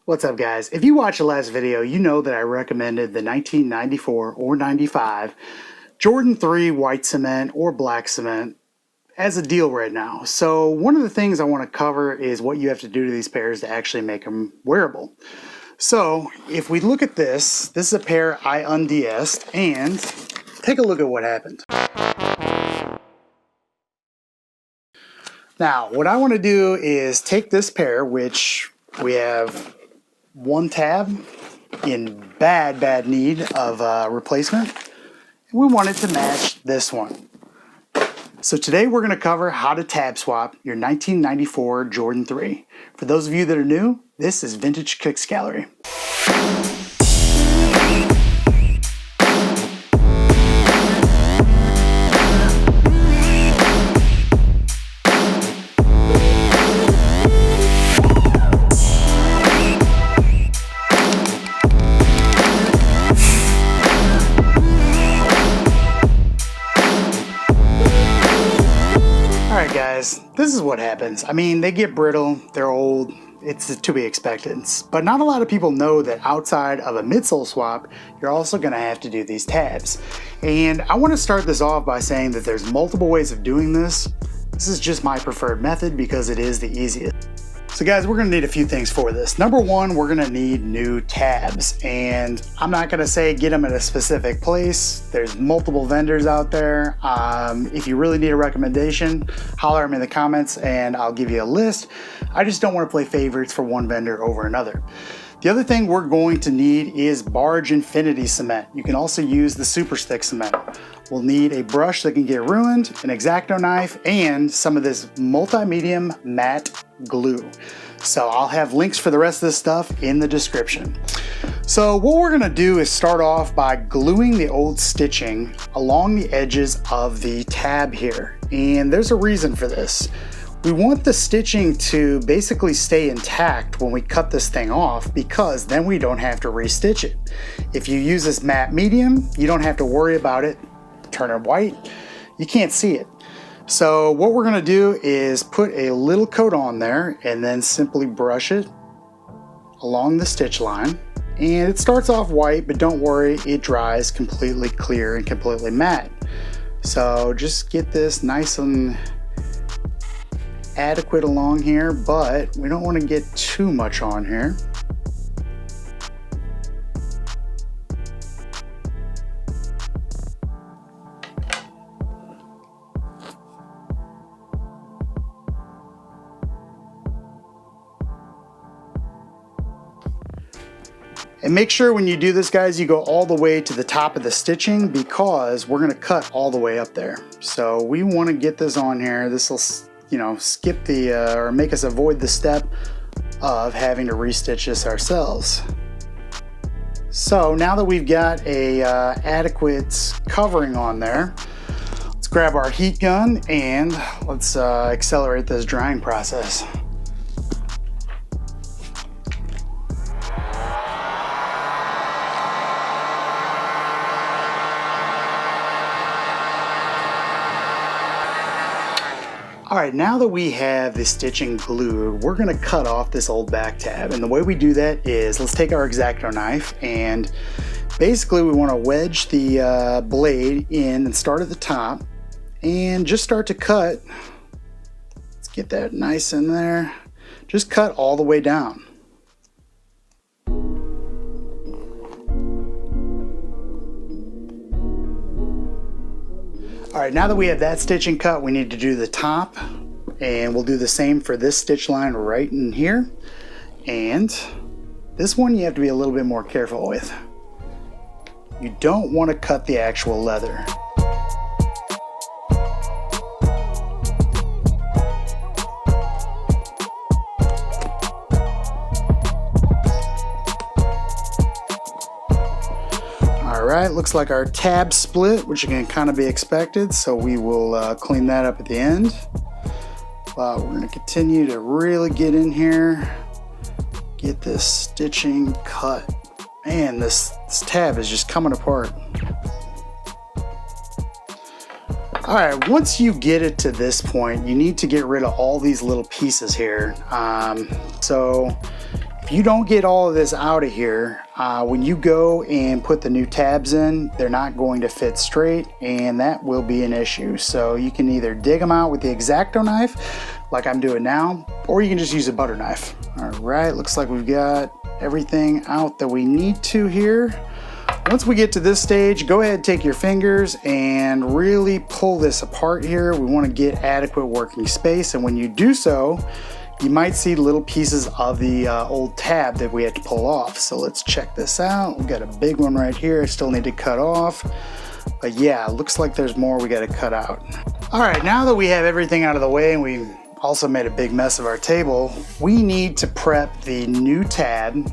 What's up, guys? If you watched the last video, you know that I recommended the 1994 or 95 Jordan 3 white cement or black cement as a deal right now. So one of the things I want to cover is what you have to do to these pairs to actually make them wearable. So if we look at this is a pair I unds'd, and take a look at what happened. Now, what I want to do is take this pair, which we have one tab in bad need of replacement, and we want it to match this one. So today we're going to cover how to tab swap your 1994 Jordan 3. For those of you that are new, this is Vintage Kicks Gallery. Alright guys, this is what happens. I mean, they get brittle, they're old, it's to be expected. But not a lot of people know that outside of a midsole swap, you're also going to have to do these tabs. And I want to start this off by saying that there's multiple ways of doing this. This is just my preferred method because it is the easiest. So guys, we're going to need a few things for this. Number one, we're going to need new tabs, and I'm not going to say get them at a specific place. There's multiple vendors out there. If you really need a recommendation, holler at me in the comments and I'll give you a list. I just don't want to play favorites for one vendor over another. The other thing we're going to need is Barge Infinity cement. You can also use the Super Stick cement. We'll need a brush that can get ruined, an X-Acto knife, and some of this multi-medium matte glue. So I'll have links for the rest of this stuff in the description. So what we're gonna do is start off by gluing the old stitching along the edges of the tab here. And there's a reason for this. We want the stitching to basically stay intact when we cut this thing off, because then we don't have to restitch it. If you use this matte medium, you don't have to worry about it turning white. You can't see it. So what we're gonna do is put a little coat on there and then simply brush it along the stitch line. And it starts off white, but don't worry, it dries completely clear and completely matte. So just get this nice and adequate along here, but we don't want to get too much on here. And make sure when you do this, guys, you go all the way to the top of the stitching, because we're going to cut all the way up there. So we want to get this on here. This will, you know, skip the or make us avoid the step of having to restitch this ourselves. So now that we've got a adequate covering on there, let's grab our heat gun and let's accelerate this drying process. Alright, now that we have the stitching glued, we're going to cut off this old back tab. And the way we do that is, let's take our X-Acto knife, and basically we want to wedge the blade in and start at the top and just start to cut. Let's get that nice in there. Just cut all the way down. Alright, now that we have that stitching cut, we need to do the top, and we'll do the same for this stitch line right in here. And this one you have to be a little bit more careful with. You don't want to cut the actual leather. Alright, looks like our tab split, which can kind of be expected, so we will clean that up at the end. But we're going to continue to really get in here, get this stitching cut. Man, this tab is just coming apart. Alright, once you get it to this point, you need to get rid of all these little pieces here. So If you don't get all of this out of here, when you go and put the new tabs in, they're not going to fit straight, and that will be an issue. So you can either dig them out with the X-Acto knife, like I'm doing now, or you can just use a butter knife. All right, looks like we've got everything out that we need to here. Once we get to this stage, go ahead and take your fingers and really pull this apart here. We want to get adequate working space, and when you do so, you might see little pieces of the old tab that we had to pull off. So let's check this out. We've got a big one right here I still need to cut off. But yeah, looks like there's more we got to cut out. All right, now that we have everything out of the way and we also made a big mess of our table, we need to prep the new tab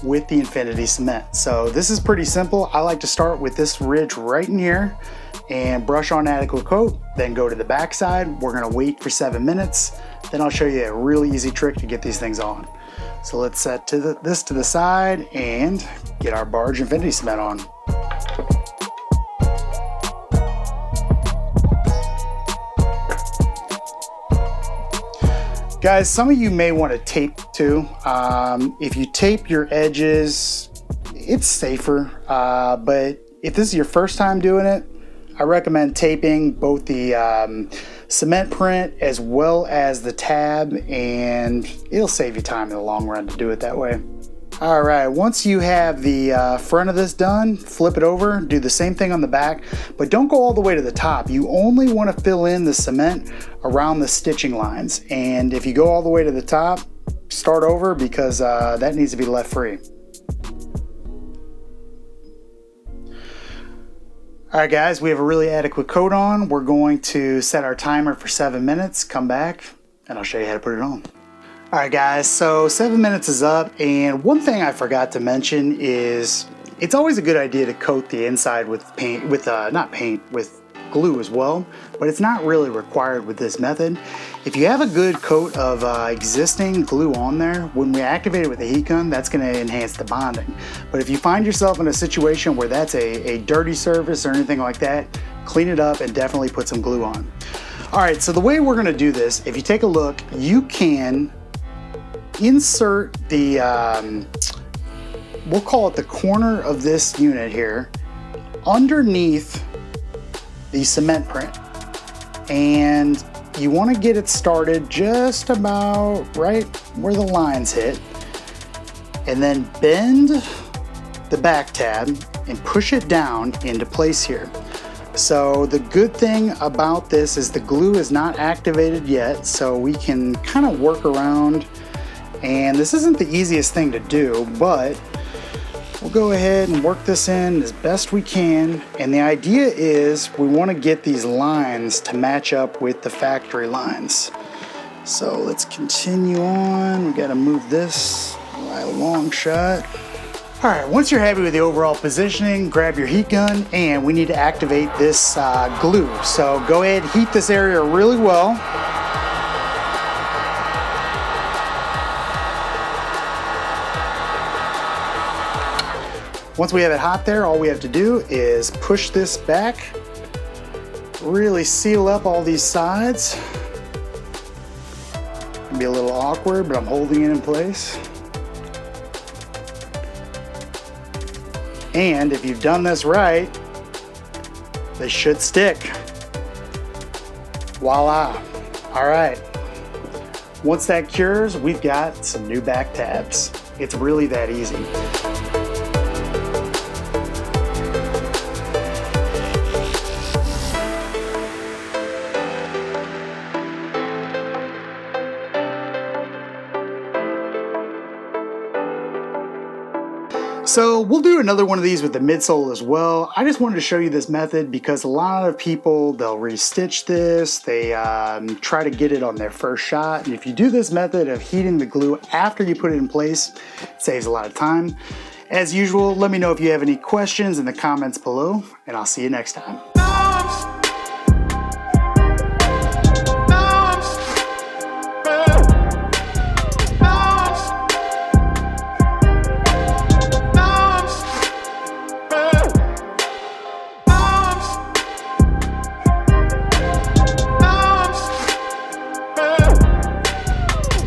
with the Infinity cement. So this is pretty simple. I like to start with this ridge right in here and brush on adequate coat, then go to the back side. We're gonna wait for 7 minutes. Then I'll show you a really easy trick to get these things on. So let's set this to the side and get our barge Infinity cement on. Guys, some of you may want to tape too. If you tape your edges, it's safer. But if this is your first time doing it, I recommend taping both the cement print as well as the tab, and it'll save you time in the long run to do it that way. All right, once you have the front of this done, flip it over, do the same thing on the back, but don't go all the way to the top. You only want to fill in the cement around the stitching lines. And if you go all the way to the top, start over, because that needs to be left free. All right, guys, we have a really adequate coat on. We're going to set our timer for 7 minutes, come back, and I'll show you how to put it on. All right, guys, so 7 minutes is up, and one thing I forgot to mention is it's always a good idea to coat the inside with paint, with glue as well, but it's not really required with this method. If you have a good coat of existing glue on there, when we activate it with the heat gun, that's gonna enhance the bonding. But if you find yourself in a situation where that's a dirty surface or anything like that, clean it up and definitely put some glue on. All right, so the way we're gonna do this, if you take a look, you can insert the, we'll call it the corner of this unit here, underneath the cement print. And you want to get it started just about right where the lines hit, and then bend the back tab and push it down into place here. So the good thing about this is the glue is not activated yet, so we can kind of work around, and this isn't the easiest thing to do, but we'll go ahead and work this in as best we can. And the idea is we want to get these lines to match up with the factory lines. So let's continue on. We got to move this right along shot. All right, once you're happy with the overall positioning, grab your heat gun, and we need to activate this glue. So go ahead and heat this area really well. Once we have it hot there, all we have to do is push this back, really seal up all these sides. It'll be a little awkward, but I'm holding it in place. And if you've done this right, they should stick. Voila. All right. Once that cures, we've got some new back tabs. It's really that easy. So we'll do another one of these with the midsole as well. I just wanted to show you this method because a lot of people, they'll restitch this, they try to get it on their first shot. And if you do this method of heating the glue after you put it in place, it saves a lot of time. As usual, let me know if you have any questions in the comments below, and I'll see you next time.